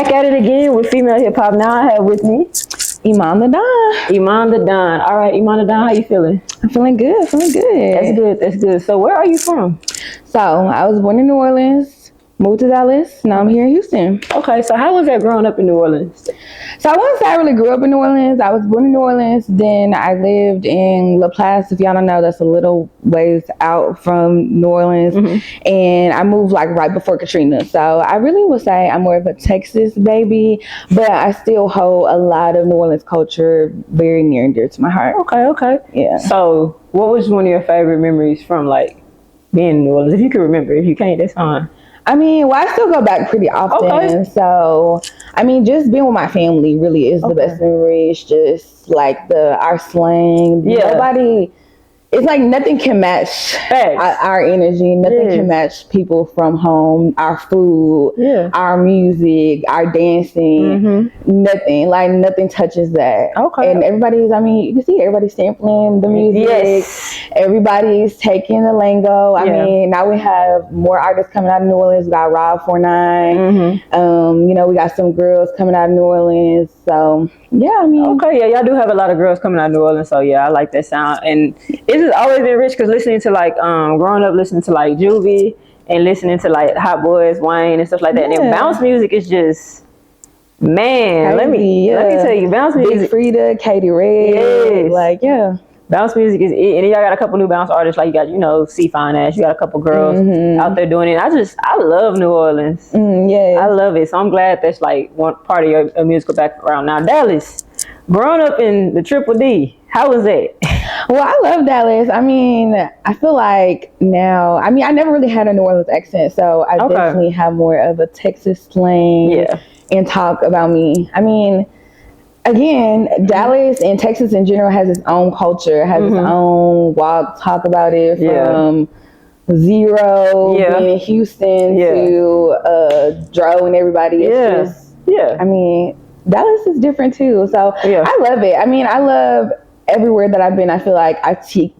back at it again with female hip hop. Now I have with me ImanDaDon. ImanDaDon. All right, ImanDaDon, how you feeling? I'm feeling good. That's good. That's good. So where are you from? So I was born in New Orleans, moved to Dallas. Now I'm here in Houston. Okay, so how was that growing up in New Orleans? So I wouldn't say I really grew up in New Orleans. I was born in New Orleans. Then I lived in LaPlace. If y'all don't know, that's a little ways out from New Orleans. Mm-hmm. And I moved like right before Katrina. So I really would say I'm more of a Texas baby, but I still hold a lot of New Orleans culture very near and dear to my heart. Okay. Yeah. So what was one of your favorite memories from like being in New Orleans? If you can remember, if you can't, that's fine. I mean, well, I still go back pretty often. Okay. So, I mean, just being with my family really is the best memory. It's just like our slang. Yeah. Nobody, it's like nothing can match our energy. Nothing can match people from home, our food, our music, our dancing. Mm-hmm. Nothing touches that. Okay. And everybody's, I mean, you can see everybody's sampling the music. Yes. Everybody's taking the lingo. I mean, now we have more artists coming out of New Orleans. We got Rob 49. Mm-hmm. We got some girls coming out of New Orleans. So, yeah, I mean. Okay, yeah, y'all do have a lot of girls coming out of New Orleans. So, yeah, I like that sound. And it's just always been rich because listening to like, growing up listening to like Juvie and listening to like Hot Boys, Wayne and stuff like that. Yeah. And then bounce music is just, man, let me tell you, bounce music. Big Frida, Katie Red. Yes. Bounce music is it. And then y'all got a couple new bounce artists, like you got, C Fine Ash. You got a couple girls out there doing it. I love New Orleans. I love it. So I'm glad that's like one part of your musical background. Now, Dallas, growing up in the Triple D, how was that? Well, I love Dallas. I mean, I feel like now, I mean, I never really had a New Orleans accent, so I definitely have more of a Texas slang and talk about me. I mean, again, Dallas and Texas in general has its own culture, has its own talk about it from zero, being in Houston to Dro and everybody. It's just, I mean, Dallas is different too. So I love it. I mean, I love everywhere that I've been. I feel like I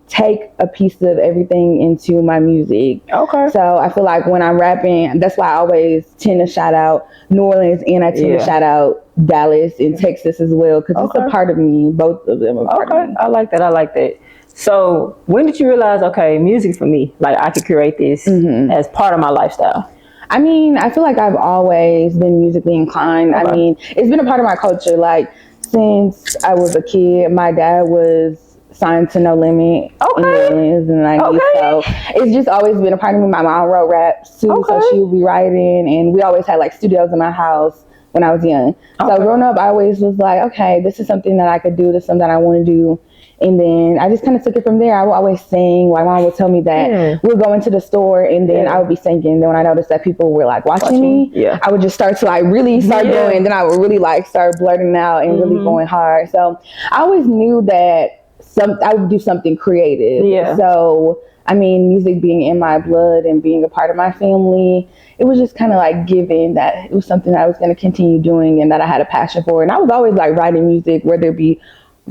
take a piece of everything into my music. Okay. So I feel like when I'm rapping, that's why I always tend to shout out New Orleans and I tend to shout out Dallas and Texas as well because it's a part of me. Both of them are part of me. I like that. So when did you realize, okay, music for me, like I could curate this as part of my lifestyle? I mean, I feel like I've always been musically inclined. I mean, it's been a part of my culture. Like, since I was a kid, my dad was signed to No Limit in New Orleans in the 90s. So it's just always been a part of me. My mom wrote raps too, so she would be writing. And we always had like studios in my house when I was young. So growing up, I always was like, okay, this is something that I could do. This is something I want to do. And then I just kind of took it from there. I would always sing. My mom would tell me that we'd go into the store and then I would be singing. Then when I noticed that people were like watching me, I would just start to like really start going. Then I would really like start blurting out and really going hard. So I always knew that I would do something creative. Yeah. So, I mean, music being in my blood and being a part of my family, it was just kind of like given that it was something that I was going to continue doing and that I had a passion for. And I was always like writing music, whether it be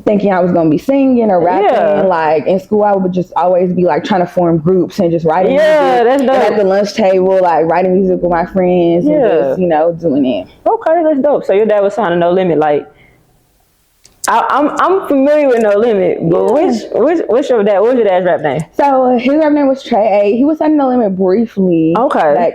thinking I was going to be singing or rapping. Like in school, I would just always be like trying to form groups and just writing music. That's dope. And at the lunch table, like writing music with my friends and just, doing it. Okay, that's dope. So your dad was signed to No Limit. Like, I'm familiar with No Limit, but what's your dad? What was your dad's rap name? So his rap name was Trey A. He was signed to No Limit briefly. Okay.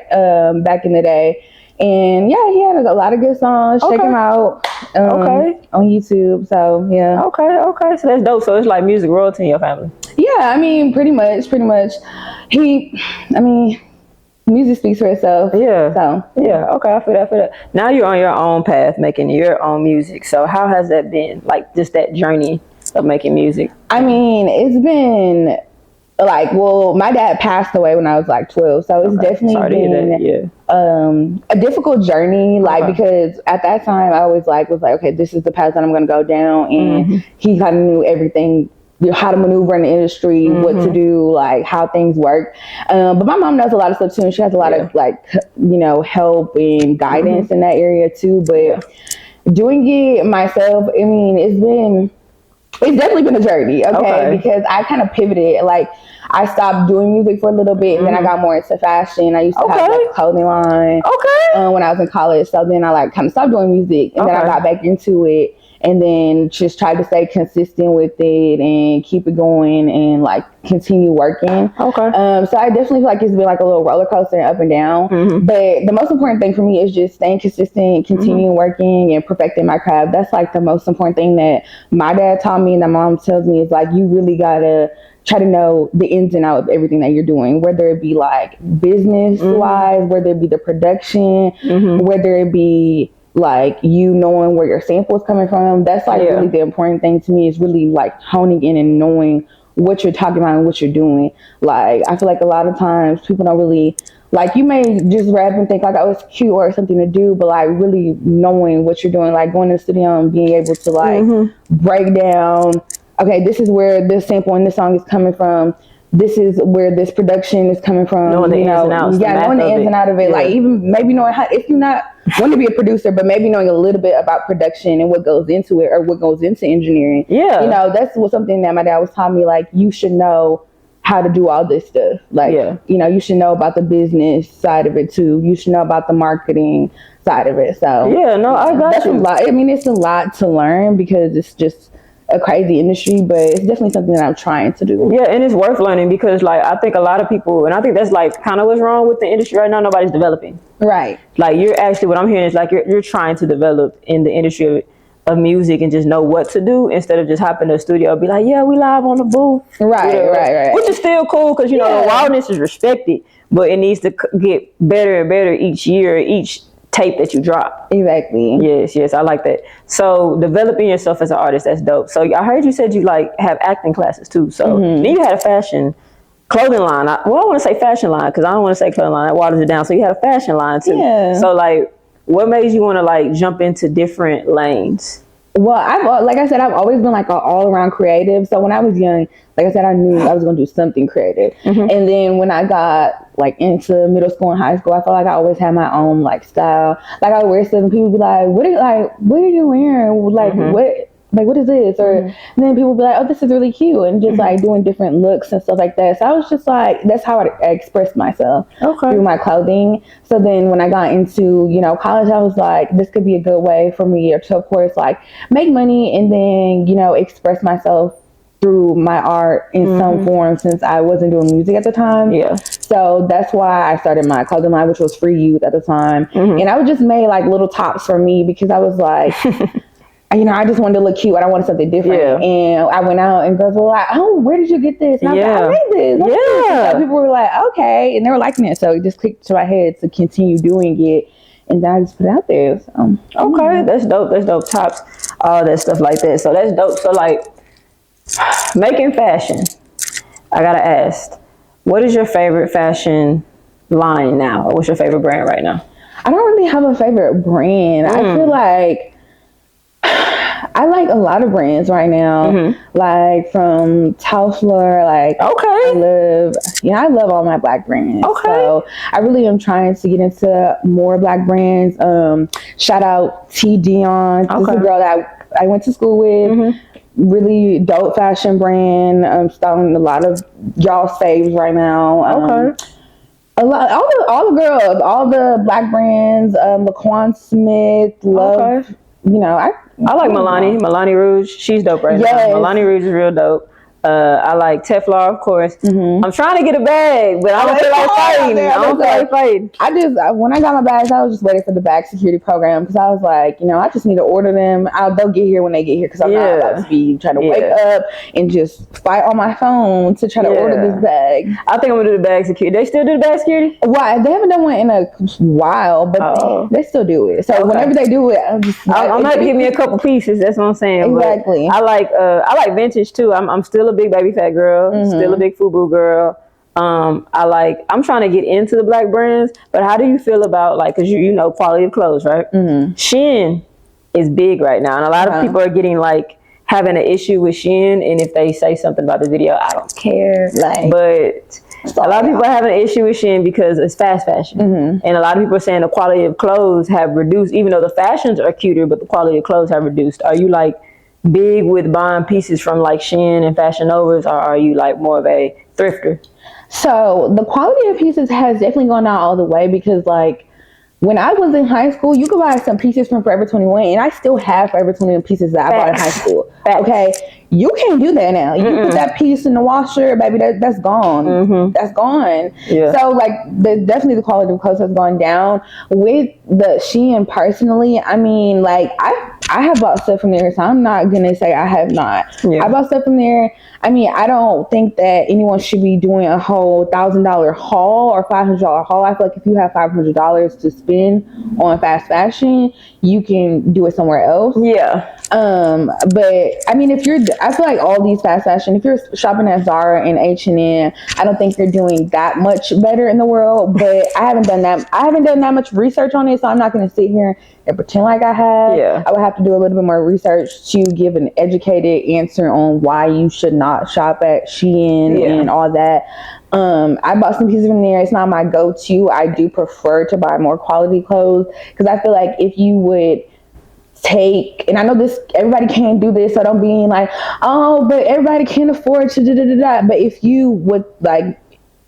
Back in the day. And he had a lot of good songs. Check him out on YouTube. So Okay. So that's dope. So it's like music royalty in your family. Yeah, I mean, pretty much. Music speaks for itself. Yeah. So okay, I feel that. Now you're on your own path, making your own music. So how has that been? Like just that journey of making music? I mean, it's been my dad passed away when I was like 12, so it's definitely been a difficult journey, because at that time I was like, okay, this is the path that I'm going to go down, and he kind of knew everything, how to maneuver in the industry, what to do, like how things work. But my mom knows a lot of stuff too, and she has a lot of help and guidance in that area too. But doing it myself, I mean, it's been It's definitely been a journey, okay? Because I kind of pivoted. Like, I stopped doing music for a little bit, and then I got more into fashion. I used to have like a clothing line when I was in college. So then I like kind of stopped doing music, and then I got back into it, and then just tried to stay consistent with it and keep it going and like continue working. So I definitely feel like it's been like a little roller coaster and up and down. But the most important thing for me is just staying consistent, continuing working and perfecting my craft. That's like the most important thing that my dad taught me and that my mom tells me is like, you really gotta try to know the ins and outs of everything that you're doing, whether it be like business wise, whether it be the production, whether it be like you knowing where your sample is coming from. That's like really the important thing to me, is really like honing in and knowing what you're talking about and what you're doing. Like, I feel like a lot of times people don't really, like, you may just rap and think like, oh, it's cute or something to do, but like really knowing what you're doing, like going to the studio and being able to like break down, okay, this is where this sample in this song is coming from. This is where this production is coming from. Knowing the ins and outs. Knowing the ins and outs of it. Like, even maybe knowing how, if you're not want to be a producer, but maybe knowing a little bit about production and what goes into it, or what goes into engineering. You know, that's something that my dad was telling me, like, you should know how to do all this stuff. Like, you know, you should know about the business side of it too. You should know about the marketing side of it. So I got you. A lot. I mean, it's a lot to learn because it's just a crazy industry, but it's definitely something that I'm trying to do. Yeah, and it's worth learning because, like, I think a lot of people, and I think that's like kind of what's wrong with the industry right now. Nobody's developing. Right. Like, you're actually, what I'm hearing is like you're trying to develop in the industry of music and just know what to do instead of just hopping to the studio and be like, yeah, we live on the booth. Right. Which is still cool because, you know, the wildness is respected, but it needs to get better and better each year, each tape that you drop. Exactly. Yes, I like that. So developing yourself as an artist, that's dope. So I heard you said you like have acting classes too. So then you had a fashion clothing line. I want to say fashion line because I don't want to say clothing line. That waters it down. So you had a fashion line too. Yeah. So like, what made you want to like jump into different lanes? Well, like I said, I've always been like an all-around creative. So when I was young, like I said, I knew I was going to do something creative. And then when I got like into middle school and high school, I felt like I always had my own like style. Like, I would wear stuff and people would be like, what are you wearing? Like, what is this? Or and then people would be like, oh, this is really cute, and just like doing different looks and stuff like that. So I was just like, that's how I expressed myself through my clothing. So then when I got into, you know, college, I was like, this could be a good way for me to, of course, like make money and then, you know, express myself through my art in some form, since I wasn't doing music at the time. So that's why I started my clothing line, which was Free Youth at the time. And I would just made like little tops for me because I was like, you know, I just wanted to look cute and I wanted something different. And I went out and girls were like, oh, where did you get this? And I was like, I made this. So people were like, okay. And they were liking it. So it just clicked to my head to continue doing it. And then I just put it out there. So, that's dope. That's dope. Tops, all that stuff like that. So that's dope. So like, making fashion, I gotta ask, what is your favorite fashion line now? Or what's your favorite brand right now? I don't really have a favorite brand. I feel like I like a lot of brands right now, like from Toffler, like I love all my black brands. So I really am trying to get into more black brands. Shout out T Dion, this is a girl that I went to school with. Really dope fashion brand. I'm styling a lot of y'all's faves right now. A lot, all the girls, all the black brands. Laquan Smith, love. You know, I like Milani Rouge. She's dope right now. Milani Rouge is real dope. I like Teflar, of course. I'm trying to get a bag, but I don't feel like fighting. I just, when I got my bags, I was just waiting for the bag security program because I was like, you know, I just need to order them. They'll get here when they get here because I'm not about to be trying to wake up and just fight on my phone to try to order this bag. I think I'm going to do the bag security. They still do the bag security? Well, they haven't done one in a while, but they still do it. So whenever they do it, I'm going to give me a couple pieces. That's what I'm saying. Exactly. But I like vintage too. I'm still a big baby fat girl, still a big FUBU girl. I'm trying to get into the black brands, but how do you feel about, like, because you know quality of clothes, right? Shein is big right now, and a lot of people are getting like having an issue with Shein, and if they say something about the video, I don't care. But a lot of people are having an issue with Shein because it's fast fashion, and a lot of people are saying the quality of clothes have reduced, even though the fashions are cuter, but the quality of clothes have reduced. Are you like big with buying pieces from like Shein and Fashion Novas, or are you like more of a thrifter? So the quality of pieces has definitely gone down all the way because like when I was in high school, you could buy some pieces from Forever 21, and I still have Forever 21 pieces that I bought in high school. Okay, you can't do that now. You put that piece in the washer, baby, that's gone. That's gone. Yeah. So like, definitely the quality of clothes has gone down. With the Shein personally, I mean, like I have bought stuff from there, so I'm not gonna say I have not. Yeah. I bought stuff from there. I mean, I don't think that anyone should be doing a whole $1,000 haul or $500 haul. I feel like if you have $500 to spend on fast fashion, you can do it somewhere else. Yeah. But I mean, I feel like all these fast fashion, if you're shopping at Zara and H&M, I don't think you're doing that much better in the world. But I haven't done that much research on it, so I'm not going to sit here and pretend like I have. Yeah. I would have to do a little bit more research to give an educated answer on why you should not shop at Shein and all that. I bought some pieces from there. It's not my go-to. I do prefer to buy more quality clothes because I feel like if you would take, and I know this, everybody can't do this, so don't be like, oh, but everybody can't afford to da. But if you would like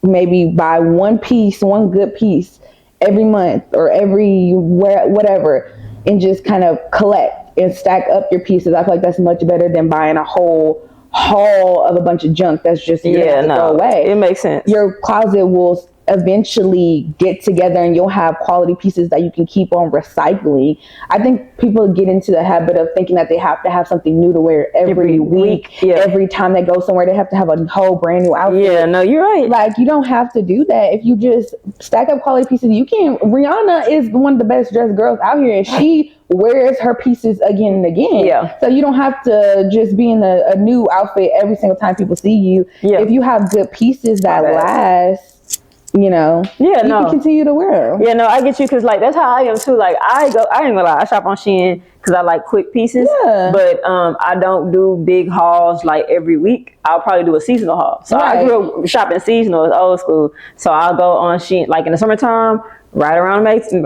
maybe buy one good piece every month or whatever, and just kind of collect and stack up your pieces, I feel like that's much better than buying a whole haul of a bunch of junk that's just throw away. It makes sense. Your closet will eventually get together and you'll have quality pieces that you can keep on recycling. I think people get into the habit of thinking that they have to have something new to wear every week. Every time they go somewhere, they have to have a whole brand new outfit. Yeah, no, you're right. Like, you don't have to do that. If you just stack up quality pieces, you can. Rihanna is one of the best dressed girls out here, and she wears her pieces again and again. Yeah. So you don't have to just be in a new outfit every single time people see you. Yeah. If you have good pieces that last, you know, you can continue to wear them. Yeah, no, I get you, because like that's how I am too. Like I ain't gonna lie, I shop on Shein because I like quick pieces. Yeah. But I don't do big hauls like every week. I'll probably do a seasonal haul. So I grew up shopping seasonal, it's old school. So I'll go on Shein like in the summertime. Right around May, I'm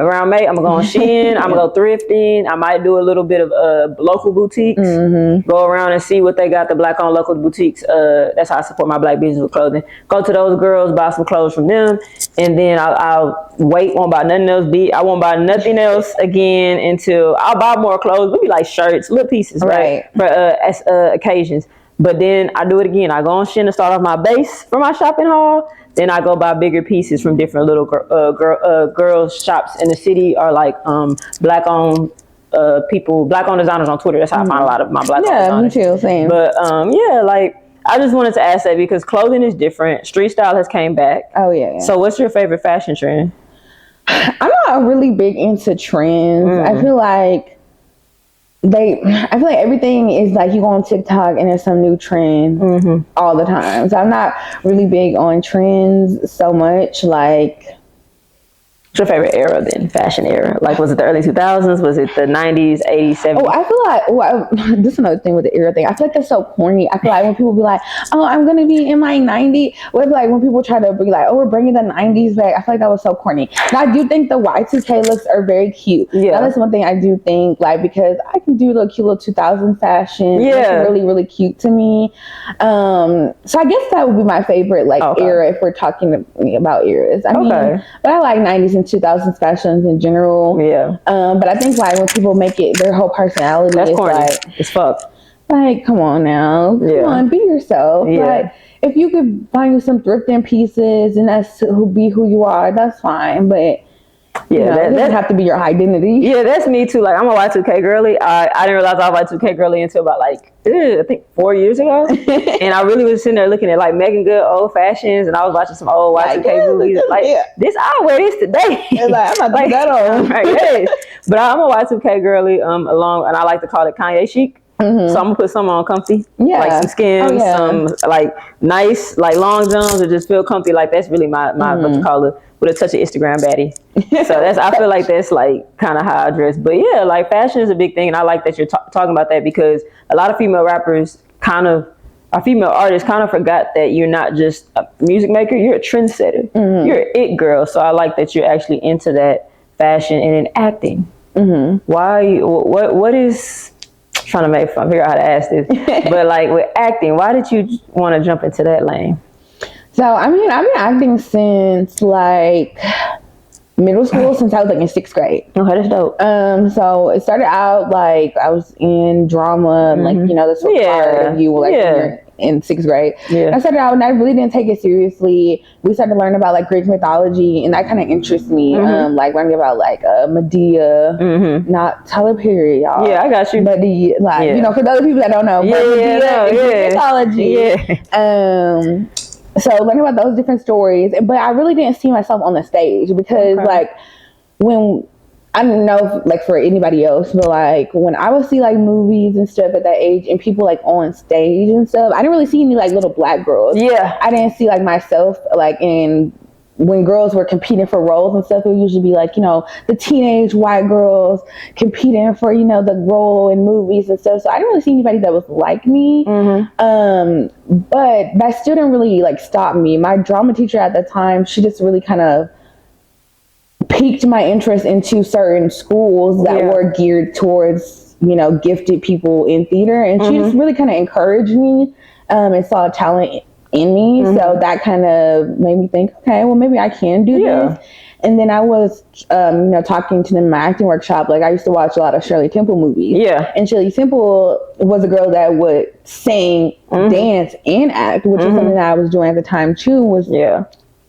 gonna go on Shein. I'm gonna go thrifting. I might do a little bit of local boutiques. Go around and see what they got. The black-owned local boutiques. That's how I support my black business with clothing. Go to those girls, buy some clothes from them, and then I'll wait. Won't buy nothing else. I won't buy nothing else again until I'll buy more clothes. Maybe like shirts, little pieces, right? For occasions. But then I do it again. I go on Shein to start off my base for my shopping haul. Then I go buy bigger pieces from different little girls shops in the city, or like black-owned people, black-owned designers on Twitter. That's how I find a lot of my black-owned designers. Me too, same. But like I just wanted to ask that because clothing is different. Street style has came back. Oh yeah. So what's your favorite fashion trend? I'm not really big into trends. I feel like everything is like you go on TikTok and there's some new trend all the time. So I'm not really big on trends so much. Like, what's your favorite era then? Fashion era? Like, was it the early 2000s? Was it the 90s, 80s, 70s? Oh, I feel like, this is another thing with the era thing. I feel like that's so corny. I feel like when people be like, oh, I'm going to be in my 90s. With like when people try to be like, oh, we're bringing the 90s back. I feel like that was so corny. Now, I do think the Y2K looks are very cute. Yeah. Now, that's one thing I do think, like, because I can do the cute little 2000 fashion. Yeah. It's really, really cute to me. So I guess that would be my favorite, like, era if we're talking about eras. I mean, but I like 90s and 2000s fashions in general. Yeah. But I think like when people make it their whole personality, that's corny. Like, it's fuck. Like, come on now. Come on, be yourself. Yeah. Like, if you could find you some thrifting pieces and that's who you are, that's fine. But that doesn't have to be your identity. Yeah, that's me too. Like, I'm a Y2K girly. I didn't realize I was a Y2K girly until about like, I think 4 years ago. And I really was sitting there looking at like Megan Good old fashions, and I was watching some old Y2K movies. Like, I'll wear this today. Like, I'm about to put that on. Right, but I'm a Y2K girly, and I like to call it Kanye chic. So I'm gonna put some on comfy, like some Skims, some like nice, like long johns that just feel comfy. Like that's really my what you call it, with a touch of Instagram baddie. So I feel like that's like kind of how I dress. But yeah, like fashion is a big thing, and I like that you're talking about that because a lot of female rappers our female artists kind of forgot that you're not just a music maker, you're a trendsetter. You're an it girl. So I like that you're actually into that fashion and in acting. Why? What is trying to figure out how to ask this. But like with acting, why did you want to jump into that lane? So I mean, I've been acting since like middle school, since I was like in 6th grade. Okay, that's dope. So it started out like I was in drama, like that's required of you, like when you're in 6th grade. Yeah. I started out and I really didn't take it seriously. We started learning about like Greek mythology, and that kind of interests me. Like learning about like Medea, not Tyler Perry, y'all. Yeah, I got you. Medea, like for the other people that don't know, Medea is Greek mythology. Yeah. So learning about those different stories, but I really didn't see myself on the stage because like when, I don't know like for anybody else, but like when I would see like movies and stuff at that age and people like on stage and stuff, I didn't really see any like little black girls. Yeah. I didn't see like myself like in, when girls were competing for roles and stuff, it would usually be like, the teenage white girls competing for, the role in movies and stuff. So I didn't really see anybody that was like me. But that still didn't really like stop me. My drama teacher at the time, she just really kind of piqued my interest into certain schools that were geared towards, gifted people in theater. And she just really kind of encouraged me and saw talent in me. So that kind of made me think, okay, well maybe I can do this. And then I was talking to them in my acting workshop. Like I used to watch a lot of Shirley Temple movies. Yeah. And Shirley Temple was a girl that would sing, dance, and act, which is something that I was doing at the time too, was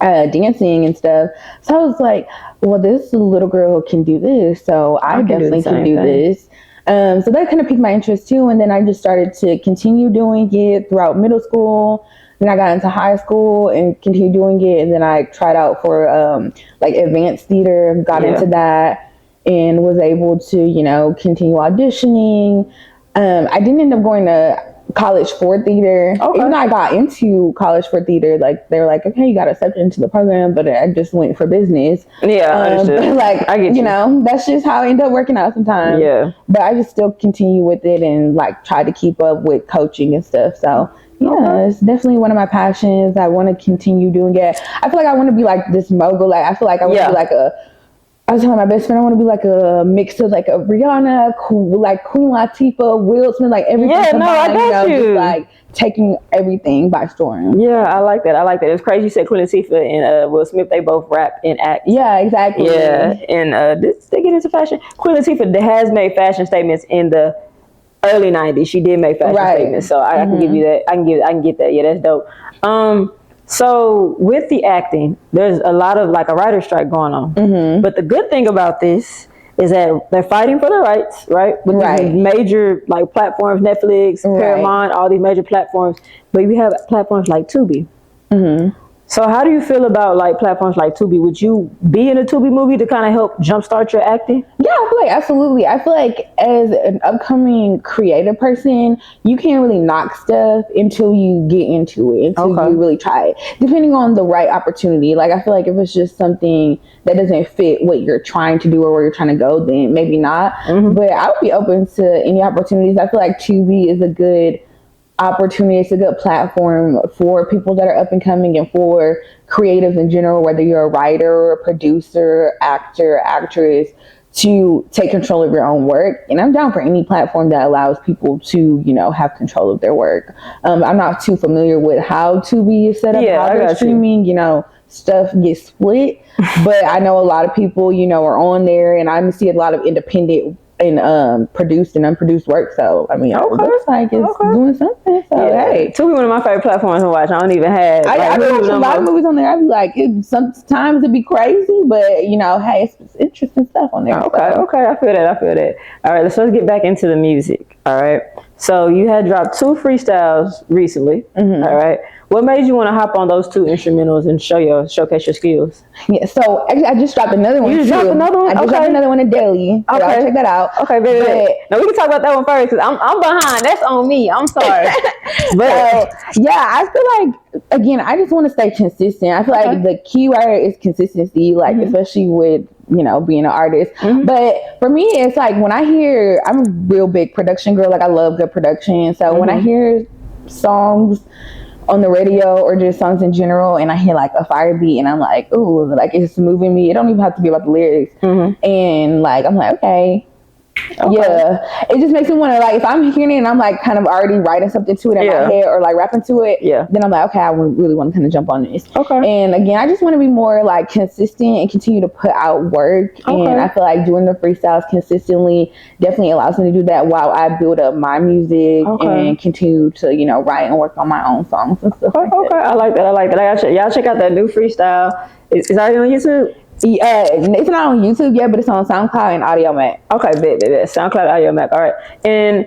dancing and stuff. So I was like, well, this little girl can do this, so I definitely can do this. So that kind of piqued my interest too. And then I just started to continue doing it throughout middle school. Then I got into high school and continued doing it. And then I tried out for like advanced theater, got into that and was able to, continue auditioning. I didn't end up going to college for theater. Even though I got into college for theater, like they were like, okay, you got accepted into the program, but I just went for business. Yeah, understood. But like, I get you. That's just how it ended up working out sometimes. Yeah. But I just still continue with it and like try to keep up with coaching and stuff. So yeah, it's definitely one of my passions. I want to continue doing it. I feel like I want to be like this mogul. Like I feel like I want to be like I was telling my best friend I want to be like a mix of like a Rihanna, like Queen Latifah, Will Smith, like everything. Yeah, combined, I got you. Just like taking everything by storm. Yeah, I like that. It's crazy you said Queen Latifah and Will Smith. They both rap and act. Yeah, exactly. Yeah, and they get into fashion. Queen Latifah has made fashion statements in the early 90s. She did make fashion statements, so I can give you that. I can get that. Yeah, that's dope. So with the acting, there's a lot of like a writer's strike going on. But the good thing about this is that they're fighting for the rights, right? With these major like platforms, Netflix, Paramount, all these major platforms. But you have platforms like Tubi. So how do you feel about like platforms like Tubi? Would you be in a Tubi movie to kind of help jumpstart your acting? Yeah, I feel like absolutely. I feel like as an upcoming creative person, you can't really knock stuff until you get into it, until you really try it. Depending on the right opportunity. Like I feel like if it's just something that doesn't fit what you're trying to do or where you're trying to go, then maybe not. But I would be open to any opportunities. I feel like Tubi is a good opportunity. It's a good platform for people that are up and coming and for creatives in general, whether you're a writer or a producer, actor, actress, to take control of your own work. And I'm down for any platform that allows people to, have control of their work. I'm not too familiar with how Tubi is set up, how they're streaming, stuff gets split. But I know a lot of people, are on there, and I see a lot of independent and produced and unproduced work. So I mean, it looks like it's doing something. So hey, Tubi one of my favorite platforms to watch. I don't even have. I watch a lot of movies on there. I be like, sometimes it be crazy, but hey, it's interesting stuff on there. Okay, I feel that. All right, let's get back into the music. All right, so you had dropped 2 freestyles recently. All right. What made you want to hop on those 2 instrumentals and showcase your skills? Yeah, so actually, I just dropped another one. You just dropped another one? I just dropped another one in Delhi. So I'll check that out. Okay, baby. Now we can talk about that one first because I'm behind. That's on me. I'm sorry. But I feel like, again, I just want to stay consistent. I feel like the key word is consistency, like especially with being an artist. But for me, it's like when I hear, I'm a real big production girl. Like I love good production. So when I hear songs on the radio or just songs in general and I hear like a fire beat and I'm like, ooh, like it's moving me. It don't even have to be about the lyrics. And like I'm like, okay, Okay. Yeah, it just makes me want to, like, if I'm hearing it and I'm like kind of already writing something to it in my head or like rapping to it, then I'm like, okay, I really want to kind of jump on this. Okay. And again, I just want to be more like consistent and continue to put out work. And I feel like doing the freestyles consistently definitely allows me to do that while I build up my music and continue to, you know, write and work on my own songs and stuff like that. I like that. I like that. Y'all check out that new freestyle. Is already on YouTube? It's not on YouTube yet, but it's on SoundCloud and Audio Mac. Okay, bet. SoundCloud, Audio Mac. All right. And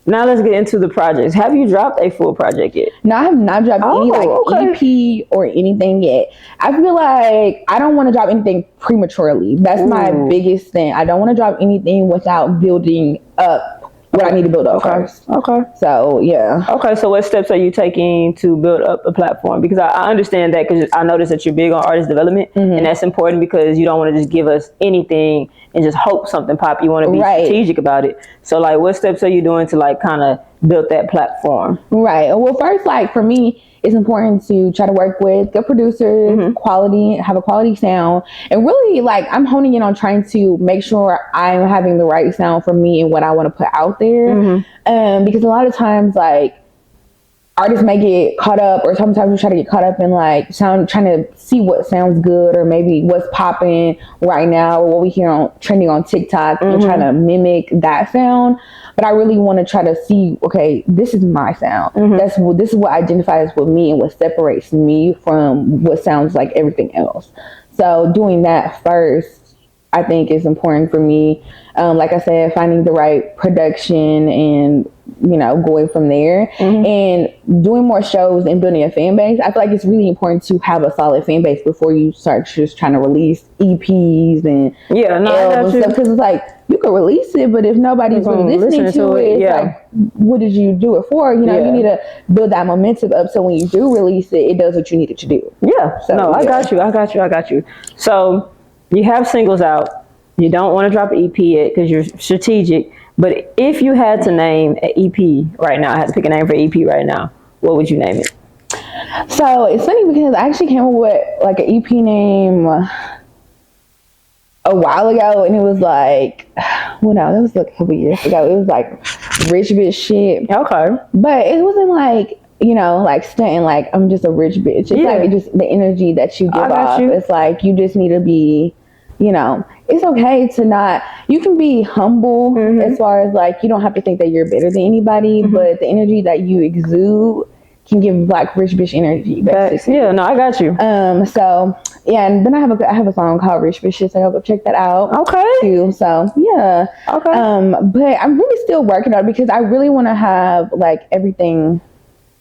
now let's get into the projects. Have you dropped a full project yet? No, I have not dropped any EP or anything yet. I feel like I don't want to drop anything prematurely. That's my biggest thing. I don't want to drop anything without building up what I need to build up first. Okay. So, yeah. Okay, so what steps are you taking to build up a platform? Because I understand that, because I noticed that you're big on artist development, and that's important because you don't want to just give us anything and just hope something pop. You want to be strategic about it. So, like, what steps are you doing to, like, kind of build that platform? Right. Well, first, like, for me, it's important to try to work with good producers, have a quality sound, and really, like, I'm honing in on trying to make sure I'm having the right sound for me and what I want to put out there. Because a lot of times, like, artists may get caught up, or sometimes we try to get caught up in like trying to see what sounds good, or maybe what's popping right now, or what we hear on trending on TikTok, and trying to mimic that sound. But I really want to try to see, okay, this is my sound. This is what identifies with me and what separates me from what sounds like everything else. So doing that first, I think, is important for me. Like I said, finding the right production and, you know, going from there and doing more shows and building a fan base. I feel like it's really important to have a solid fan base before you start just trying to release EPs and albums, because it's like, you can release it, but if nobody's really listening to it, it's like, what did you do it for? You know, you need to build that momentum up, so when you do release it, it does what you need it to do. So, I got you. So you have singles out. You don't want to drop an EP yet because you're strategic. But if you had to name an EP right now, I had to pick a name for EP right now, what would you name it? So it's funny because I actually came up with like an EP name a while ago, and it was like, well, no, that was like a couple years ago. It was like rich bitch shit. Okay. But it wasn't like, you know, like stunting like I'm just a rich bitch. It's like just the energy that you give off. It's like you just need to be, you know, it's okay to not, you can be humble as far as like, you don't have to think that you're better than anybody, but the energy that you exude can give like rich bitch energy. Yeah, no, I got you. So yeah, and then I have a song called Rich Bitches, so I'll go check that out. Okay. Too. So yeah. Okay. But I'm really still working on it because I really want to have like everything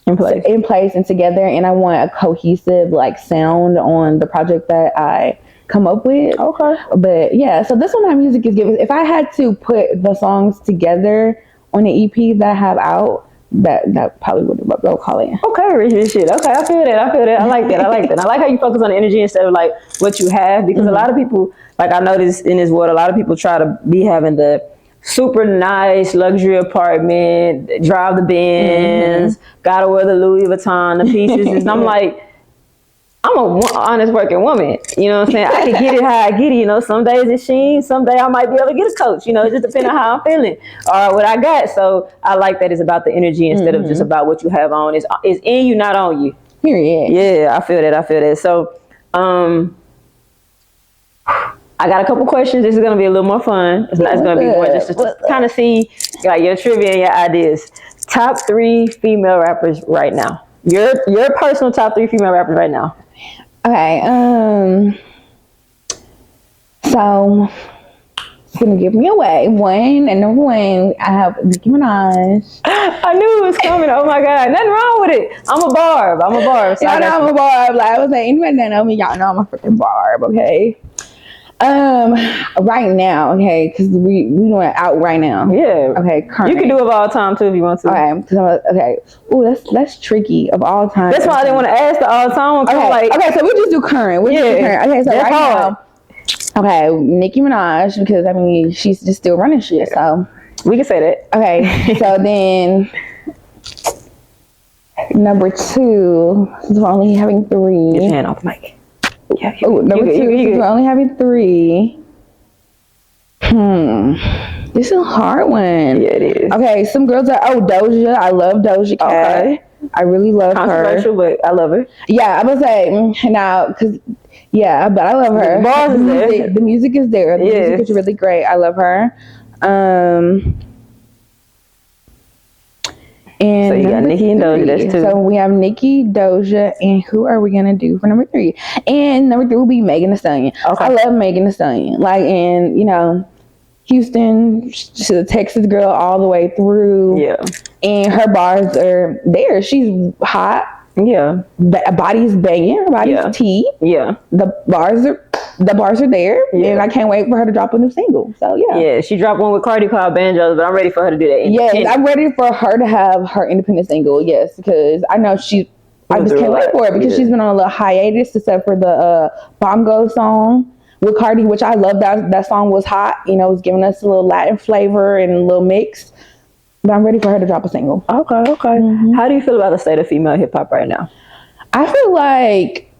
in place and together, and I want a cohesive like sound on the project that I come up with. Okay. But yeah, so this one, my music is given. If I had to put the songs together on the EP that I have out, that probably would what they'll call it. Okay, rich shit. Okay, I feel that. I like that. I like how you focus on the energy instead of like what you have, because a lot of people, like I noticed in this world, a lot of people try to be having the super nice luxury apartment, drive the Benz, gotta wear the Louis Vuitton, the pieces, and I'm like, I'm a honest working woman, you know what I'm saying? I can get it how I get it, you know. Some days it's Shein, some day I might be able to get a Coach, you know. It just depends on how I'm feeling or what I got. So I like that it's about the energy instead of just about what you have on. It's in you, not on you. Period. Yeah, I feel that. So I got a couple questions. This is gonna be a little more fun. It's gonna be more just to kind of see like your trivia and your ideas. Top 3 female rappers right now. Your personal top 3 female rappers right now. Okay, so it's gonna give me away. Number one, I have Nicki Minaj. I knew it was coming. Oh my God, nothing wrong with it. I'm a barb. So y'all know I'm a barb. Like I was like, anybody that know me, y'all know I'm a freaking barb. Okay. Right now, okay, because we doing it out right now. Yeah. Okay, current. You can do it of all time too if you want to. Okay, Ooh, that's tricky of all time. That's why I didn't want to ask the all time. Okay, so we just do current. Okay, so right now, okay, Nicki Minaj, because I mean she's just still running shit, so we can say that. Okay, so then number 2, since we're only having 3. Get your hand off the mic. Yeah. Oh, number 2, since we're only having 3. This is a hard one. Yeah, it is. Okay, some girls are Doja. I love Doja Cat. Okay. I really love her. Controversial, but I love her. Yeah, I'm gonna say now because but I love her. The music is there. The music is really great. I love her. And so you got Nicki and Doja. That's 2. So we have Nicki, Doja, and who are we gonna do for number 3? And number 3 will be Megan Thee Stallion. Okay. I love Megan Thee Stallion. Like, and you know, Houston, she's a Texas girl all the way through. Yeah. And her bars are there. She's hot. Yeah. Body's banging. Her body's tea. Yeah. The bars are there. Yeah. And I can't wait for her to drop a new single. So yeah. Yeah, she dropped one with Cardi called Banjos, but I'm ready for her to do that. Yes, I'm ready for her to have her independent single. Yes, because I know I just can't wait for it because she's been on a little hiatus except for the Bongo song with Cardi, which I love. That song was hot. You know, it was giving us a little Latin flavor and a little mix. But I'm ready for her to drop a single. Okay. Mm-hmm. How do you feel about the state of female hip hop right now? I feel like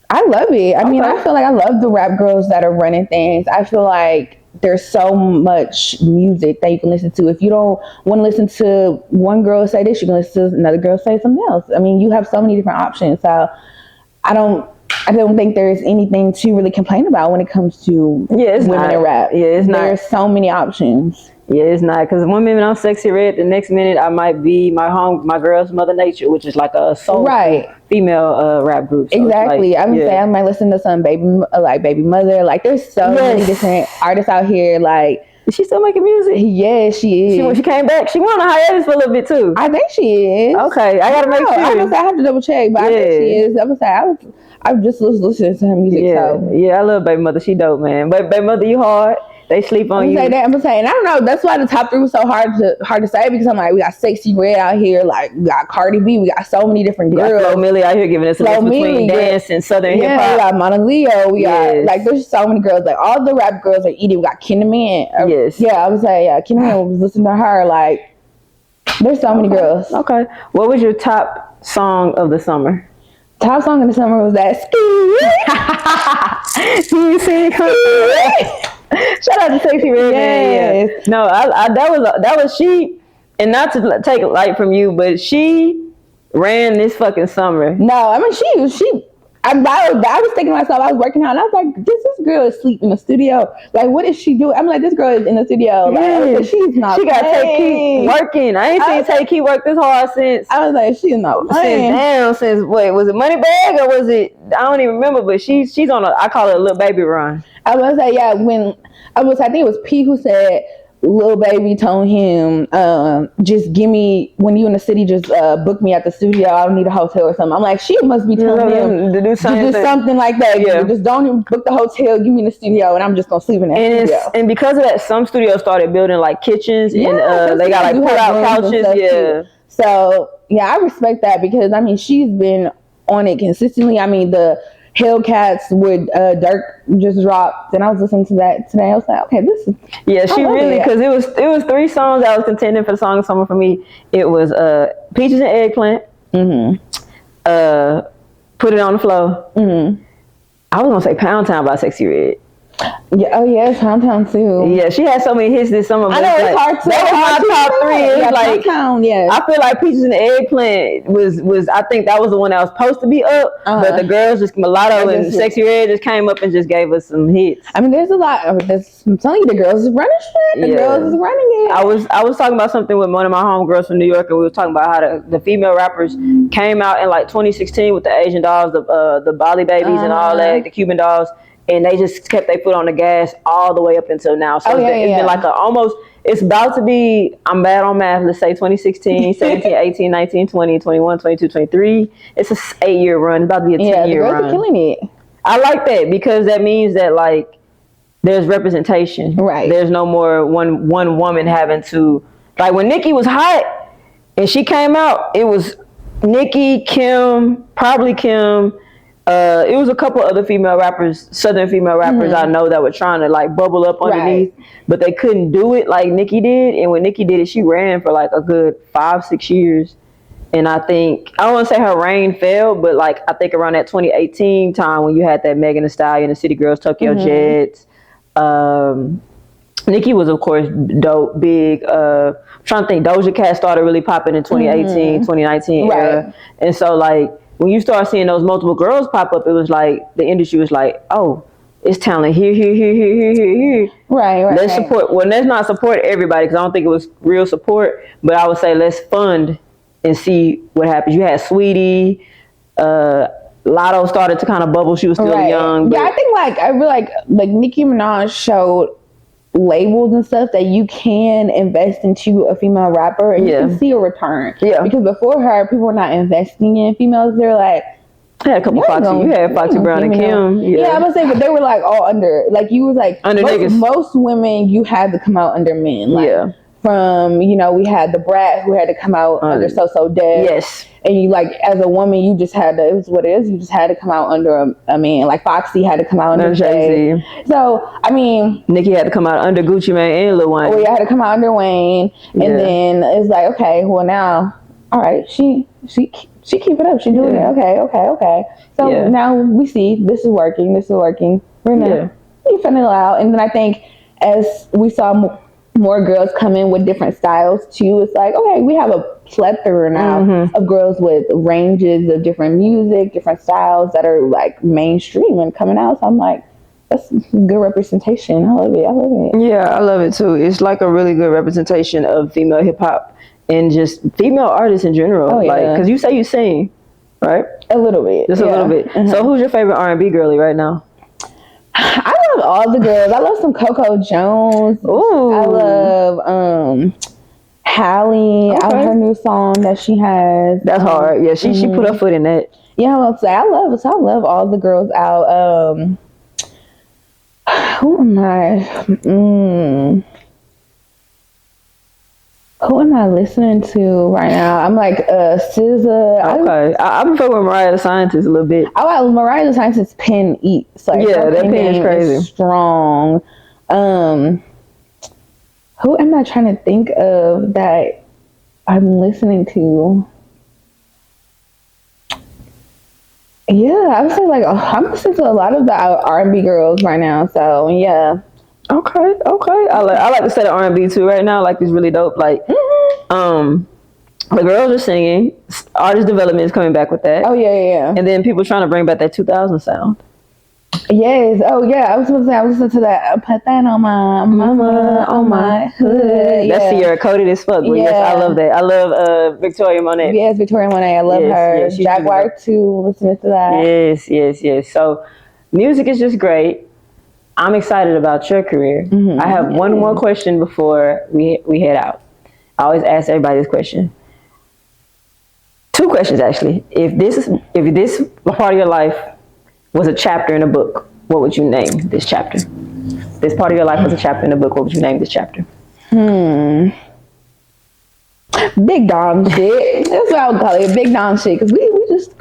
I love it. I mean, I feel like I love the rap girls that are running things. I feel like there's so much music that you can listen to. If you don't want to listen to one girl say this, you can listen to another girl say something else. I mean, you have so many different options. So I don't think there's anything to really complain about when it comes to women in rap. Yeah, it's not. There's so many options. Yeah, it's not, because one minute I'm Sexy Red, the next minute I might be my girl's Mother Nature, which is like a soul female rap group. So exactly. I would say I might listen to some Baby Mother. Like, there's so many different artists out here. Like, is she still making music? Yes, she is. When she came back, she went on a hiatus for a little bit too. I think she is. Okay, I gotta make sure. I have to double check, but I think she is. I would say I just listening to her music. Yeah, I love Baby Mother. She dope, man. But Baby Mother, you hard. They sleep on you. I'm gonna say, and I don't know. That's why the top 3 was so hard to say, because I'm like, we got Sexy Red out here, like we got Cardi B, we got so many different girls. Flo Milli out here giving us a mix between dance and southern hip hop. We got Mona Leo. We got like there's so many girls. Like all the rap girls are eating. We got Kenny Man. I would say Kenny Man was listening to her. Like there's so many girls. Okay, what was your top song of the summer? Top song of the summer was that Ski. Shout out to Sexy Red. Yes. Yeah. No, that was she, and not to take it light from you, but she ran this fucking summer. No, I mean she. I was thinking to myself, I was working out, and I was like, this girl is asleep in the studio. Like, what is she doing? I'm like, this girl is in the studio. Like, she's not. She got to keep working. I ain't seen Tay work this hard since. I was like, she's not playing. Since was it Moneybag or was it? I don't even remember. But she's on I call it a little baby run. I was like, I think it was P who said, Lil Baby told him, just give me, when you in the city, just book me at the studio. I don't need a hotel or something. I'm like, she must be telling him to do something like that. Yeah. Just don't even book the hotel, give me in the studio, and I'm just going to sleep in that studio. And because of that, some studios started building like kitchens, and they got like pull-out couches. Yeah. So, I respect that, because, I mean, she's been on it consistently. I mean, the Hellcats with Dirk just dropped, and I was listening to that today. I was like, okay, this is she really, because it was 3 songs that was contending for the song of summer for me. It was Peaches and Eggplant, Put It on the Floor. I was gonna say Pound Town by Sexy Red. Yeah, oh yeah, Pound Town too. Yeah, she had so many hits this summer. I know, it's hard to. That was my top 3. It's like Pound Town, I feel like Peaches and the Eggplant was I think that was the one that was supposed to be up, but the girls just Mulatto and Sexy Red just came up and just gave us some hits. I mean, there's a lot. I'm telling you, the girls is running shit. The girls is running it. I was talking about something with one of my homegirls from New York, and we were talking about how the female rappers came out in like 2016 with the Asian dolls, the Bali babies and all that, the Cuban dolls. And they just kept their foot on the gas all the way up until now. So it's been like it's about to be, I'm bad on math, let's say 2016, 17, 18, 19, 20, 21, 22, 23. It's a 8-year run. It's about to be a 10-year run. Yeah, the girls are killing it. I like that, because that means that like there's representation. Right. There's no more one woman having to, like when Nicki was hot and she came out, it was Nicki, Kim, probably Kim, it was a couple other female rappers, Southern female rappers I know that were trying to like bubble up underneath, but they couldn't do it like Nicki did. And when Nicki did it, she ran for like a good 5-6 years. And I think, I don't want to say her reign fell, but like I think around that 2018 time when you had that Megan Thee Stallion, the City Girls, Tokyo Jets, Nicki was, of course, dope, big. I'm trying to think, Doja Cat started really popping in 2018, 2019 era. And so, like, when you start seeing those multiple girls pop up, it was like, the industry was like, oh, it's talent here, here, here, here, here, here, here. Right. Let's support. Well, let's not support everybody because I don't think it was real support. But I would say let's fund and see what happens. You had Sweetie, Lotto started to kind of bubble. She was still young. Yeah, I think I really like Nicki Minaj showed labels and stuff that you can invest into a female rapper and you can see a return. Yeah. Because before her, people were not investing in females. They're like, I had a couple Foxy. You had Foxy Brown and Kim. Yeah, I was saying, but they were like all under. Like you was like under most women, you had to come out under men. Like, from we had the Brat who had to come out under So Dead. Yes. And you as a woman, you just had to. It was what it is. You just had to come out under a man. Like Foxy had to come out under Jay-Z. So I mean, Nicki had to come out under Gucci Mane and Lil Wayne. Oh, yeah, had to come out under Wayne, and then it's like, okay, well now, all right, she keep it up. She doing it. Okay. So now we see this is working. We're gonna find it out. And then I think as we saw more girls come in with different styles too, it's like, okay, we have a plethora now of girls with ranges of different music, different styles that are like mainstream and coming out. So I'm like, that's good representation. I love it. Yeah, I love it too. It's like a really good representation of female hip hop and just female artists in general. Because you say you sing, right? A little bit. Just a little bit. So who's your favorite R&B girly right now? I love all the girls. I love some Coco Jones. Ooh. I love Hallie. I love her new song that she has. That's hard. Yeah, she put her foot in that. Yeah, I say I love all the girls out. Who am I? Who am I listening to right now? I'm like SZA. Okay, I prefer with Mariah the Scientist a little bit. I like Mariah the Scientist pen eats. Like, that pen is crazy. Strong. Who am I trying to think of that I'm listening to? Yeah, I would say I'm listening to a lot of the R&B girls right now. So yeah. Okay. I like to say the R&B too right now. Like, it's really dope. Like, the girls are singing. Artist development is coming back with that. Oh yeah. And then people trying to bring back that 2000 sound. Yes. Oh yeah. I was listening to that. Put that on my mama, on my hood. That's Sierra coded as fuck. But yes, I love that. I love Victoria Monet. Yes, Victoria Monet. I love her. Yes, Jaguar too. Listening to that. Yes. So, music is just great. I'm excited about your career. I have one more question before we head out. I always ask everybody this question. Two questions, actually. If this part of your life was a chapter in a book, what would you name this chapter? This part of your life was a chapter in a book. What would you name this chapter? Big Don shit. That's what I would call it. Big Don shit. Because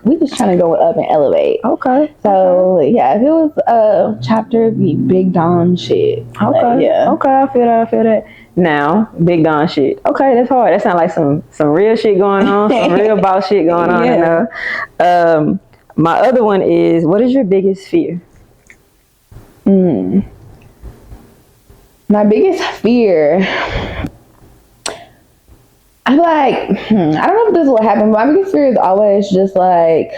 we just trying to go up and elevate. Okay. So yeah, if it was a chapter, it'd be Big Don shit. Okay. Okay, I feel that. Now, Big Don shit. Okay, that's hard. That sounds like some real shit going on. Some real about shit going on. You know? My other one is, what is your biggest fear? My biggest fear, I'm like, I don't know if this will happen, but my biggest fear is always just like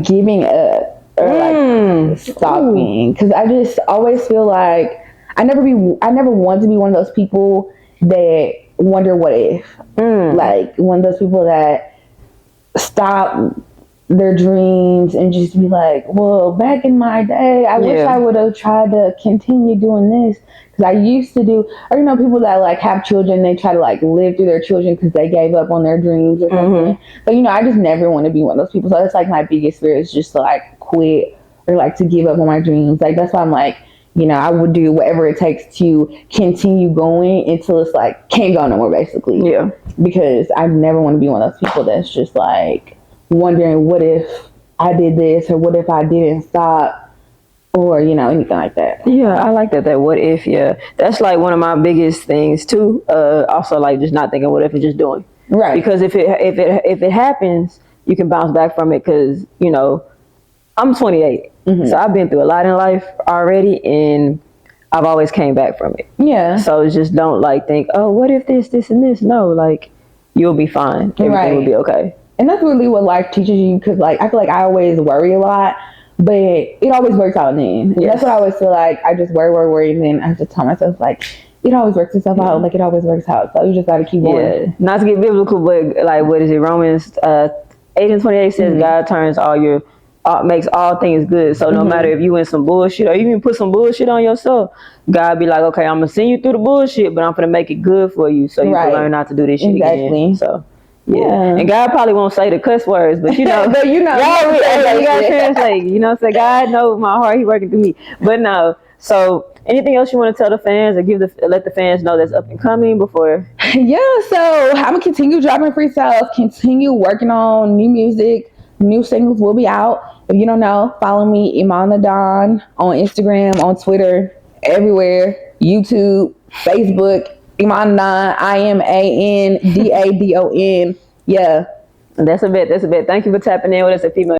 giving up or stopping. Because I just always feel like I never want to be one of those people that wonder what if. Like one of those people that stop their dreams and just be like, well, back in my day, I wish I would have tried to continue doing this. Because I used to do, or people that have children, they try to live through their children because they gave up on their dreams or something. But I just never want to be one of those people. So that's my biggest fear is just to quit or to give up on my dreams. That's why I'm I would do whatever it takes to continue going until it's can't go no more, basically. Yeah. Because I never want to be one of those people that's just wondering what if I did this or what if I didn't stop or anything like that. Yeah, I like that what if. That's one of my biggest things too. Also just not thinking what if and just doing. Right. Because if it happens, you can bounce back from it because I'm 28, so I've been through a lot in life already, and I've always came back from it. Yeah. So just don't like think, oh, what if this, and this? No, like you'll be fine. Everything will be okay. And that's really what life teaches you, because like I feel like I always worry a lot, but it always works out in the end. Yes. That's what I always feel like. I just worry, and then I just tell myself like, it always works itself out. Like it always works out. So you just gotta keep going. Yeah. Not to get biblical, but like what is it? Romans 8:28 says God turns makes all things good. So no matter if you in some bullshit or even put some bullshit on yourself, God be like, okay, I'm gonna send you through the bullshit, but I'm gonna make it good for you, so you can learn not to do this shit again. So. Yeah, and God probably won't say the cuss words, but you know, but you know, God, you gotta translate. You know, say God knows my heart; He working through me. But no, so anything else you want to tell the fans or let the fans know that's up and coming before? Yeah, so I'm gonna continue dropping freestyles, continue working on new music. New singles will be out. If you don't know, follow me, ImanDaDon, on Instagram, on Twitter, everywhere, YouTube, Facebook. ImanDaDon, ImanDaDon. Yeah. That's a bit. Thank you for tapping in with us at Female